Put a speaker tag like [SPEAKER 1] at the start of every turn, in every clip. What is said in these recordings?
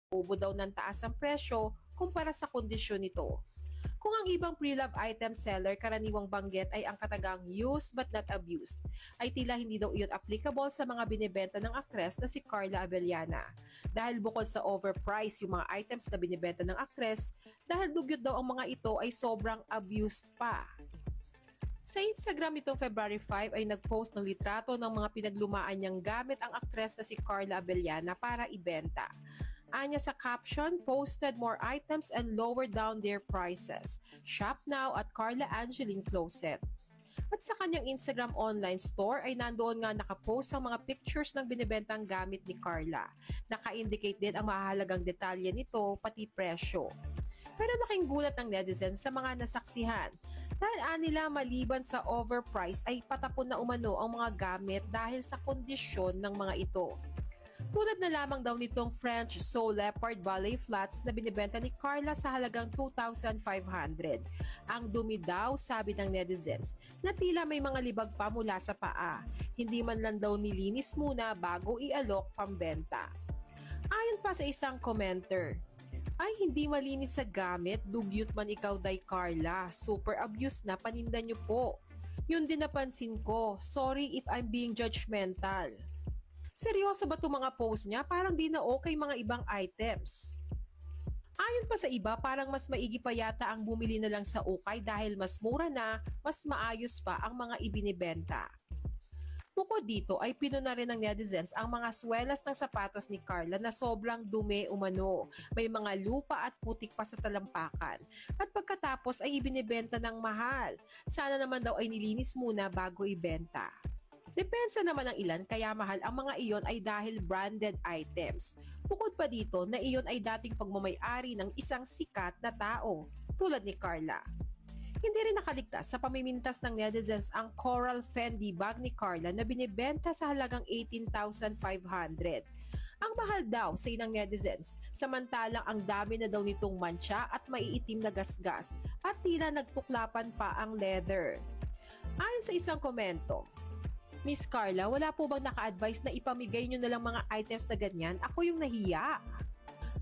[SPEAKER 1] Ubo daw ng taas ang presyo kumpara sa kondisyon nito. Kung ang ibang pre-love item seller karaniwang banggit ay ang katagang used but not abused, ay tila hindi daw iyon applicable sa mga binibenta ng aktres na si Carla Abellana. Dahil bukod sa overpriced yung mga items na binibenta ng aktres, dahil dugyot daw ang mga ito ay sobrang abused pa. Sa Instagram nitong February 5 ay nagpost ng litrato ng mga pinaglumaan niyang gamit ang aktres na si Carla Abellana para ibenta. Anya sa caption, posted more items and lowered down their prices. Shop now at Carla Angeline Closet. At sa kanyang Instagram online store ay nandoon nga nakapost ang mga pictures ng binibentang gamit ni Carla. Naka-indicate din ang mahalagang detalye nito pati presyo. Pero laking gulat ng netizens sa mga nasaksihan dahil anila maliban sa overprice ay patapon na umano ang mga gamit dahil sa kondisyon ng mga ito. Tulad na lamang daw nitong French Soul Leopard Ballet Flats na binibenta ni Carla sa halagang 2,500. Ang dumi daw, sabi ng netizens, na tila may mga libag pa mula sa paa. Hindi man lang daw nilinis muna bago ialok pambenta. Ayon pa sa isang commenter, ay hindi malinis sa gamit, dugyot man ikaw day Carla, super abuse na paninda niyo po. Yun din napansin ko, sorry if I'm being judgmental. Seryoso ba itong mga post niya? Parang di na okay mga ibang items. Ayon pa sa iba, parang mas maigi pa yata ang bumili na lang sa ukay dahil mas mura na, mas maayos pa ang mga ibinibenta. Bukod dito ay pinuna rin ng netizens ang mga swelas ng sapatos ni Carla na sobrang dumi umano. May mga lupa at putik pa sa talampakan. At pagkatapos ay ibinibenta ng mahal. Sana naman daw ay nilinis muna bago ibenta. Depensa naman ng ilan kaya mahal ang mga iyon ay dahil branded items. Bukod pa dito na iyon ay dating pagmamay-ari ng isang sikat na tao tulad ni Carla. Hindi rin nakaligtas sa pamimintas ng netizens ang Coral Fendi bag ni Carla na binibenta sa halagang 18,500. Ang mahal daw sa ng netizens, samantalang ang dami na daw nitong mantsa at maiitim na gasgas at tila nagtuklapan pa ang leather. Ayon sa isang komento, Miss Carla, wala po bang naka-advise na ipamigay nyo na lang mga items na ganyan? Ako yung nahiya.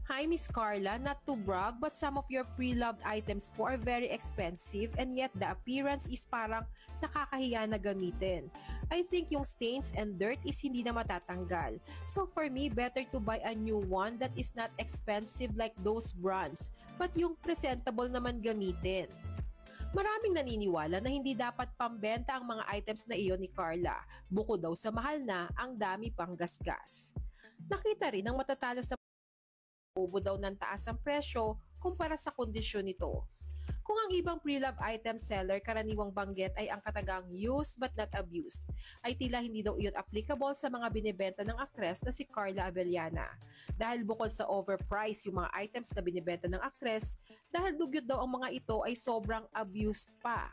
[SPEAKER 1] Hi Miss Carla, not to brag but some of your pre-loved items po are very expensive and yet the appearance is parang nakakahiya na gamitin. I think yung stains and dirt is hindi na matatanggal. So for me, better to buy a new one that is not expensive like those brands but yung presentable naman gamitin. Maraming naniniwala na hindi dapat pambenta ang mga items na iyon ni Carla. Bukod daw sa mahal na, ang dami pang gasgas. Nakita rin ang matatalas na ubo daw ng taas ang presyo kumpara sa kondisyon nito. Kung ang ibang pre-love item seller karaniwang banggit ay ang katagang used but not abused, ay tila hindi daw iyon applicable sa mga binibenta ng aktres na si Carla Abellana. Dahil bukod sa overpriced yung mga items na binibenta ng aktres, dahil dugyot daw ang mga ito ay sobrang abused pa.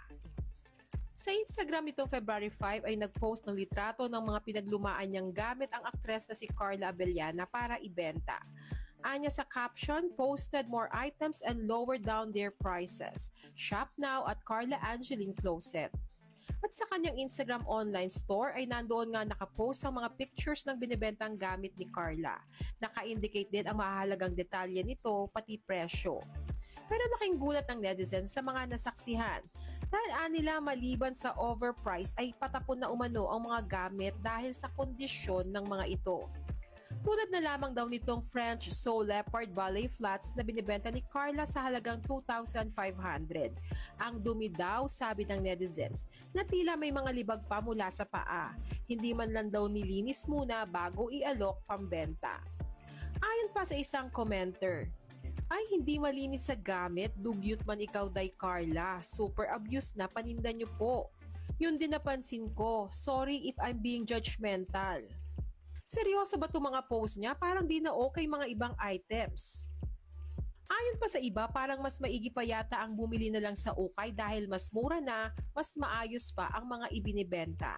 [SPEAKER 1] Sa Instagram nitong February 5 ay nagpost ng litrato ng mga pinaglumaan niyang gamit ang aktres na si Carla Abellana para ibenta. Anya sa caption, posted more items and lowered down their prices. Shop now at Carla Angeline Closet. At sa kanyang Instagram online store ay nandoon nga nakapost ang mga pictures ng binibentang gamit ni Carla. Naka-indicate din ang mahalagang detalye nito pati presyo. Pero laking gulat ng netizens sa mga nasaksihan dahil anila maliban sa overprice ay patapon na umano ang mga gamit dahil sa kondisyon ng mga ito. Tulad na lamang daw nitong French Soul Leopard Ballet Flats na binibenta ni Carla sa halagang 2,500. Ang dumi daw, sabi ng netizens, na tila may mga libag pa mula sa paa. Hindi man lang daw nilinis muna bago ialok pambenta. Ayon pa sa isang commenter, ay hindi malinis sa gamit, dugyot man ikaw day Carla, super abuse na paninda niyo po. Yun din napansin ko, sorry if I'm being judgmental. Seryoso ba itong mga post niya? Parang di na okay mga ibang items. Ayon pa sa iba, parang mas maigi pa yata ang bumili na lang sa ukay dahil mas mura na, mas maayos pa ang mga ibinibenta.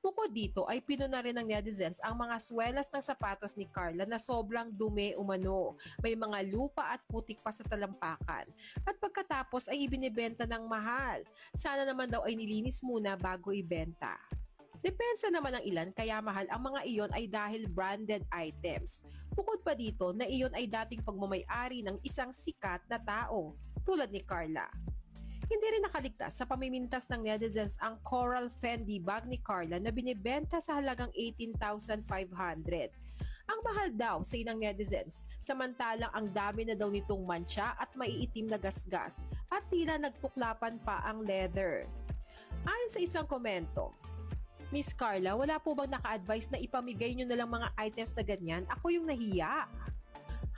[SPEAKER 1] Bukod dito ay pinuna rin ng netizens ang mga swelas ng sapatos ni Carla na sobrang dumi umano. May mga lupa at putik pa sa talampakan. At pagkatapos ay ibinibenta ng mahal. Sana naman daw ay nilinis muna bago ibenta. Depensa naman ng ilan kaya mahal ang mga iyon ay dahil branded items. Bukod pa dito na iyon ay dating pagmamay-ari ng isang sikat na tao tulad ni Carla. Hindi rin nakaligtas sa pamimintas ng netizens ang Coral Fendi bag ni Carla na binibenta sa halagang 18,500. Ang mahal daw sa ng netizens, samantalang ang dami na daw nitong mantsa at maiitim na gasgas at tila nagtuklapan pa ang leather. Ayon sa isang komento, Miss Carla, wala po bang naka-advise na ipamigay nyo na lang mga items na ganyan? Ako yung nahiya.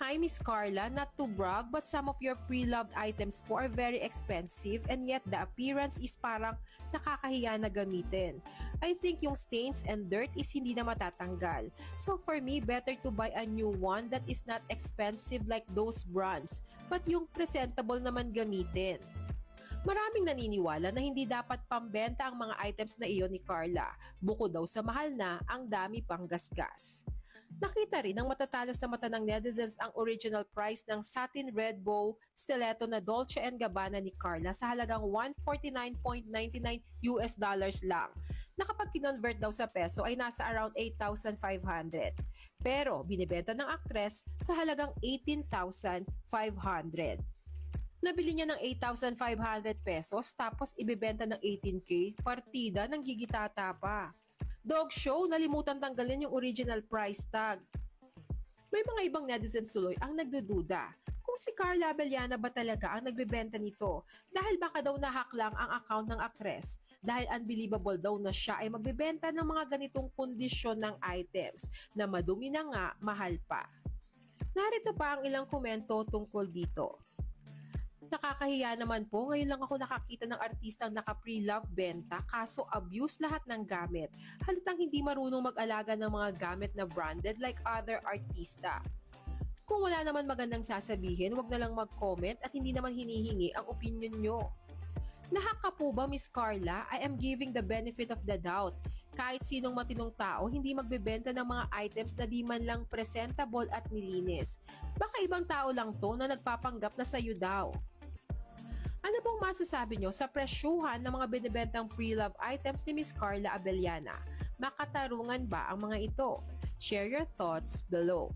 [SPEAKER 1] Hi Miss Carla, not to brag but some of your pre-loved items po are very expensive and yet the appearance is parang nakakahiya na gamitin. I think yung stains and dirt is hindi na matatanggal. So for me, better to buy a new one that is not expensive like those brands but yung presentable naman gamitin. Maraming naniniwala na hindi dapat pambenta ang mga items na iyon ni Carla. Bukod daw sa mahal na, ang dami pang gasgas. Nakita rin ng matatalas na mata ng netizens ang original price ng satin red bow stiletto na Dolce & Gabbana ni Carla sa halagang $149.99 lang. Na kapag kinonvert daw sa peso ay nasa around 8,500. Pero binibenta ng aktres sa halagang 18,500. Nabili niya ng 8,500 pesos tapos ibebenta ng 18K, partida ng gigitata pa. Dog show, nalimutan tanggalin yung original price tag. May mga ibang netizens tuloy ang nagdududa kung si Carla Abellana ba talaga ang nagbebenta nito dahil baka daw nahack lang ang account ng aktres dahil unbelievable daw na siya ay magbebenta ng mga ganitong kondisyon ng items na madumi na nga, mahal pa. Narito pa ang ilang komento tungkol dito. Nakakahiya naman po, ngayon lang ako nakakita ng artistang naka-pre-love benta kaso abuse lahat ng gamit. Halatang hindi marunong mag-alaga ng mga gamit na branded like other artista. Kung wala naman magandang sasabihin, wag na lang mag-comment at hindi naman hinihingi ang opinion nyo. Nahack ka po ba Miss Carla? I am giving the benefit of the doubt. Kahit sinong matinong tao, hindi magbebenta ng mga items na di man lang presentable at nilinis. Baka ibang tao lang to na nagpapanggap na sayo daw. Ano pong masasabi nyo sa presyuhan ng mga binibentang pre-love items ni Miss Carla Abellana? Makatarungan ba ang mga ito? Share your thoughts below.